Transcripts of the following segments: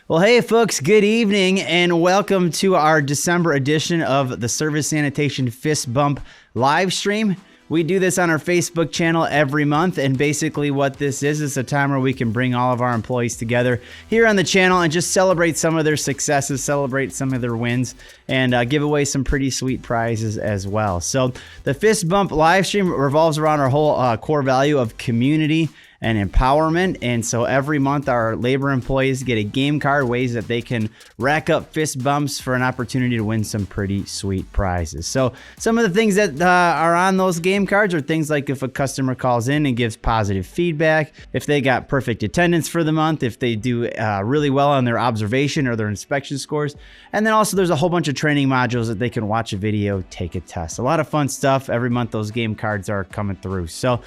Well, hey, folks, good evening, and welcome to our December edition of the Service Sanitation Fistbump live stream. We do this on our Facebook channel every month, and basically what this is a time where we can bring all of our employees together here on the channel and just celebrate some of their successes, celebrate some of their wins, and give away some pretty sweet prizes as well. So the Fistbump live stream revolves around our whole core value of community and empowerment. And so every month our labor employees get a game card, ways that they can rack up fist bumps for an opportunity to win some pretty sweet prizes. So some of the things that are on those game cards are things like if a customer calls in and gives positive feedback, if they got perfect attendance for the month, if they do really well on their observation or their inspection scores. And then also there's a whole bunch of training modules that they can watch a video, take a test. A lot of fun stuff. Every month those game cards are coming through. So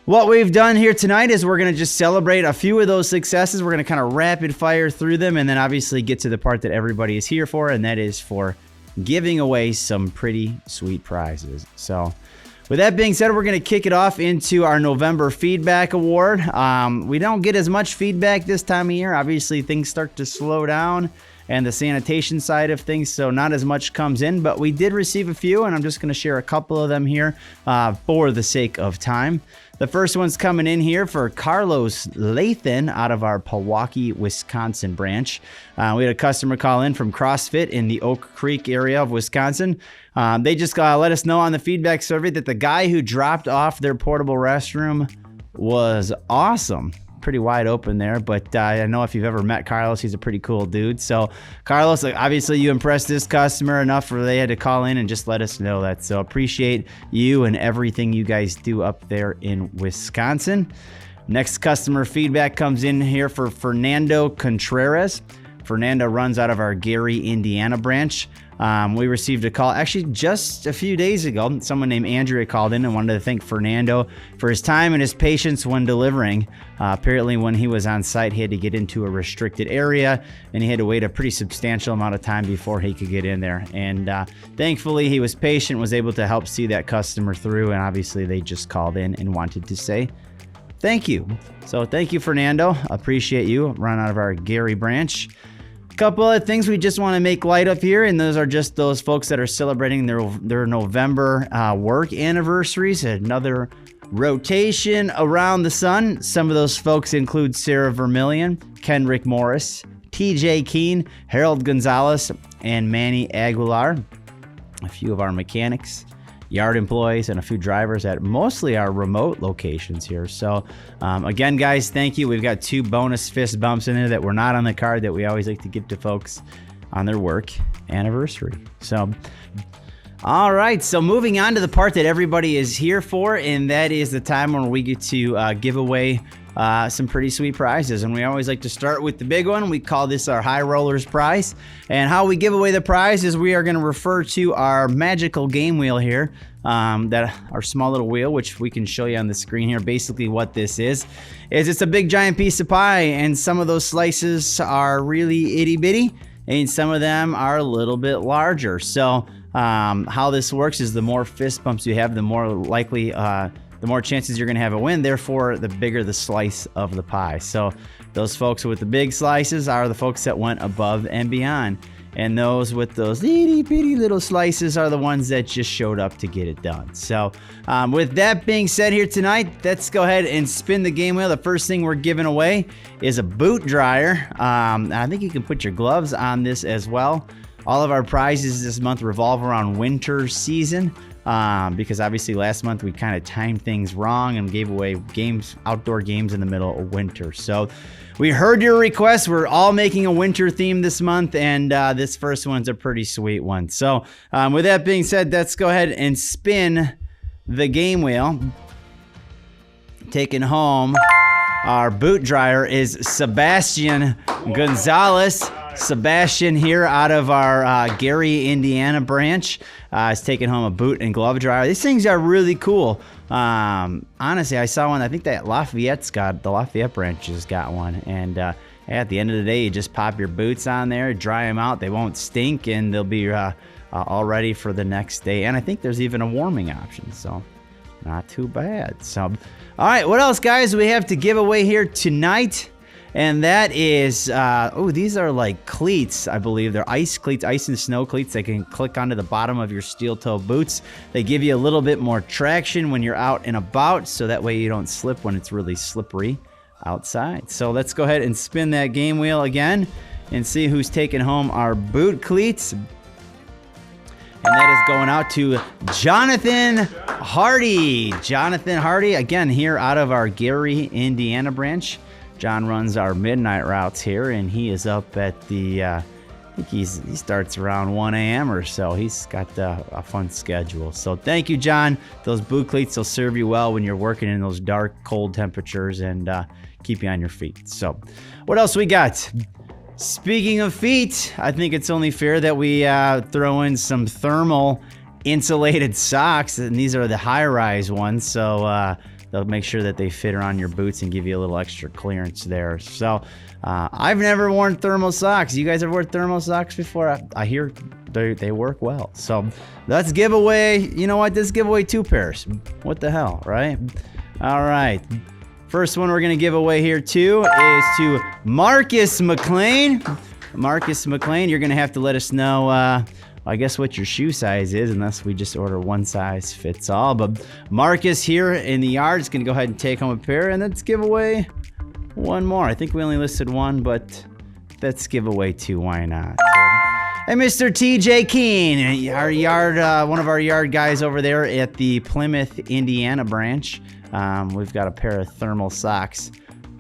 what we've done here tonight is we're going to just celebrate a few of those successes. We're going to kind of rapid fire through them and then obviously get to the part that everybody is here for, and that is for giving away some pretty sweet prizes. So with that being said, we're going to kick it off into our November Feedback Award. We don't get as much feedback this time of year. Obviously, things start to slow down and the sanitation side of things, so not as much comes in, but we did receive a few, and I'm just going to share a couple of them here for the sake of time. The first one's coming in here for Carlos Lathan out of our Pewaukee, Wisconsin branch. We had a customer call in from CrossFit in the Oak Creek area of Wisconsin. They just let us know on the feedback survey that the guy who dropped off their portable restroom was awesome. Pretty wide open there, but I know if you've ever met Carlos, he's a pretty cool dude. So Carlos, obviously you impressed this customer enough where they had to call in and just let us know that. So appreciate you and everything you guys do up there in Wisconsin. Next customer feedback comes in here for Fernando Contreras. Fernando runs out of our Gary, Indiana branch. We received a call actually just a few days ago. Someone named Andrea called in and wanted to thank Fernando for his time and his patience when delivering. Apparently when he was on site, he had to get into a restricted area and he had to wait a pretty substantial amount of time before he could get in there. And thankfully he was patient, was able to help see that customer through, and obviously they just called in and wanted to say thank you. So thank you, Fernando. Appreciate you. Run out of our Gary branch. Couple of things we just want to make light of here, and those are just those folks that are celebrating their November work anniversaries. Another rotation around the sun. Some of those folks include Sarah Vermillion, Kenrick Morris, TJ Keene, Harold Gonzalez, and Manny Aguilar. A few of our mechanics, yard employees, and a few drivers at mostly our remote locations here. So again, guys, thank you. We've got 2 bonus fist bumps in there that were not on the card that we always like to give to folks on their work anniversary. So all right, so moving on to the part that everybody is here for, and that is the time when we get to give away some pretty sweet prizes. And we always like to start with the big one. We call this our High Rollers prize. And how we give away the prize is we are going to refer to our magical game wheel here, that our small little wheel, which we can show you on the screen here. Basically what this is it's a big giant piece of pie, and some of those slices are really itty bitty and some of them are a little bit larger. So how this works is the more fist bumps you have, the more likely the more chances you're going to have a win, therefore the bigger the slice of the pie. So those folks with the big slices are the folks that went above and beyond, and those with those itty bitty little slices are the ones that just showed up to get it done. So with that being said here tonight, let's go ahead and spin the game wheel. The first thing we're giving away is a boot dryer. I think you can put your gloves on this as well. All of our prizes this month revolve around winter season, because obviously last month we kind of timed things wrong and gave away outdoor games in the middle of winter. So we heard your request. We're all making a winter theme this month, and this first one's a pretty sweet one. So with that being said, let's go ahead and spin the game wheel. Taking home our boot dryer is Sebastian Gonzalez. Sebastian here out of our Gary, Indiana branch is taking home a boot and glove dryer. These things are really cool. Honestly, I saw one. I think that the Lafayette branch has got one. And at the end of the day, you just pop your boots on there, dry them out. They won't stink, and they'll be all ready for the next day. And I think there's even a warming option, so not too bad. So, all right, what else, guys, we have to give away here tonight? And that is, these are like cleats, I believe. They're ice cleats, ice and snow cleats. They can click onto the bottom of your steel toe boots. They give you a little bit more traction when you're out and about, so that way you don't slip when it's really slippery outside. So let's go ahead and spin that game wheel again and see who's taking home our boot cleats. And that is going out to Jonathan Hardy. Jonathan Hardy, again, here out of our Gary, Indiana branch. John runs our midnight routes here, and he is up at the, I think he starts around 1 a.m. or so. He's got a fun schedule. So thank you, John. Those boot cleats will serve you well when you're working in those dark, cold temperatures and keep you on your feet. So what else we got? Speaking of feet, I think it's only fair that we throw in some thermal insulated socks, and these are the high-rise ones, so they'll make sure that they fit around your boots and give you a little extra clearance there. So I've never worn thermal socks. You guys have worn thermal socks before? I hear they work well. So let's give away, you know what? Let's give away 2 pairs. What the hell, right? All right. First one we're going to give away here, too, is to Marcus McLean. Marcus McLean, you're going to have to let us know, I guess, what your shoe size is, unless we just order one size fits all. But Marcus here in the yard is going to go ahead and take home a pair, and let's give away one more. I think we only listed one, but let's give away 2. Why not? And Mr. TJ Keene, our yard, one of our yard guys over there at the Plymouth, Indiana branch. We've got a pair of thermal socks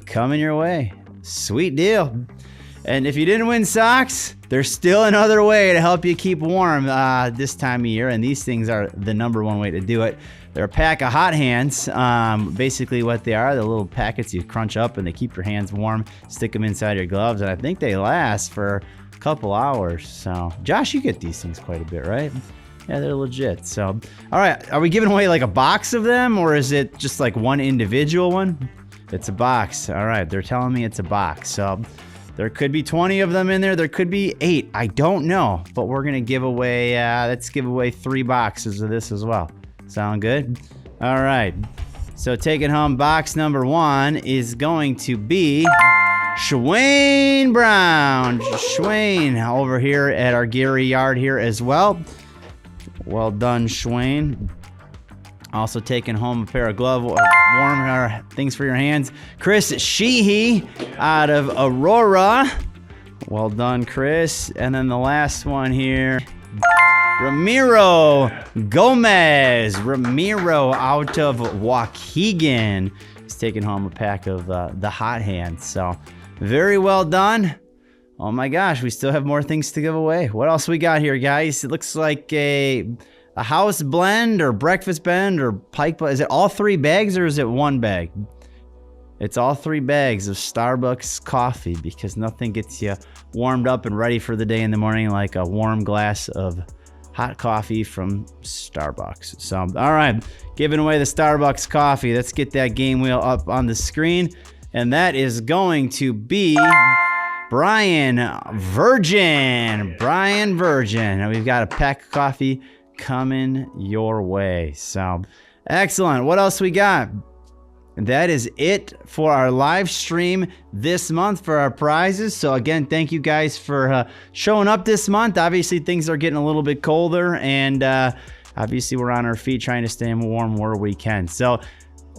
coming your way. Sweet deal. And if you didn't win socks, there's still another way to help you keep warm this time of year, and these things are the #1 way to do it. They're a pack of hot hands. Basically what they are, the little packets you crunch up and they keep your hands warm, stick them inside your gloves, and I think they last for a couple hours. So, Josh, you get these things quite a bit, right? Yeah, they're legit. So, all right, are we giving away like a box of them, or is it just like one individual one? It's a box. All right, they're telling me it's a box. So there could be 20 of them in there. There could be 8. I don't know, but we're going to give away, let's give away 3 boxes of this as well. Sound good? All right. So taking home box #1 is going to be Shwayne Brown. Shwayne over here at our Gary yard here as well. Well done, Shwayne. Also taking home a pair of warm things for your hands. Chris Sheehy out of Aurora. Well done, Chris. And then the last one here, Ramiro Gomez. Ramiro out of Waukegan. He's taking home a pack of the hot hands. So very well done. Oh my gosh, we still have more things to give away. What else we got here, guys? It looks like a house blend or breakfast blend or pike blend. Is it all 3 bags or is it 1 bag? It's all 3 bags of Starbucks coffee, because nothing gets you warmed up and ready for the day in the morning like a warm glass of hot coffee from Starbucks. So, all right, giving away the Starbucks coffee. Let's get that game wheel up on the screen. And that is going to be Brian Virgin. Brian Virgin. And we've got a pack of coffee coming your way. So, excellent. What else we got? That is it for our live stream this month for our prizes. So again, thank you guys for showing up this month. Obviously, things are getting a little bit colder, and obviously we're on our feet trying to stay warm where we can. So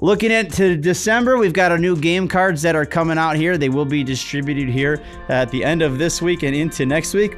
looking into December, we've got our new game cards that are coming out here. They will be distributed here at the end of this week and into next week.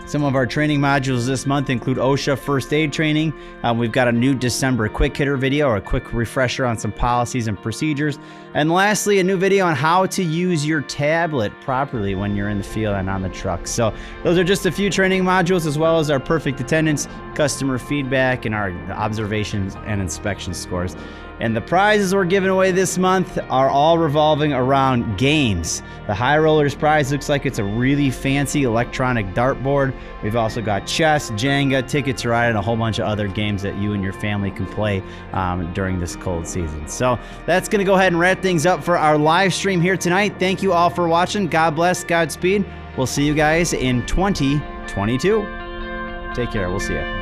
Some of our training modules this month include OSHA first aid training. We've got a new December quick hitter video, or a quick refresher on some policies and procedures. And lastly, a new video on how to use your tablet properly when you're in the field and on the truck. So those are just a few training modules, as well as our perfect attendance, customer feedback, and our observations and inspection scores. And the prizes we're giving away this month are all revolving around games. The High Rollers prize looks like it's a really fancy electronic dartboard. We've also got chess, Jenga, Ticket to Ride, and a whole bunch of other games that you and your family can play during this cold season. So that's going to go ahead and wrap things up for our live stream here tonight. Thank you all for watching. God bless, Godspeed. We'll see you guys in 2022. Take care. We'll see you.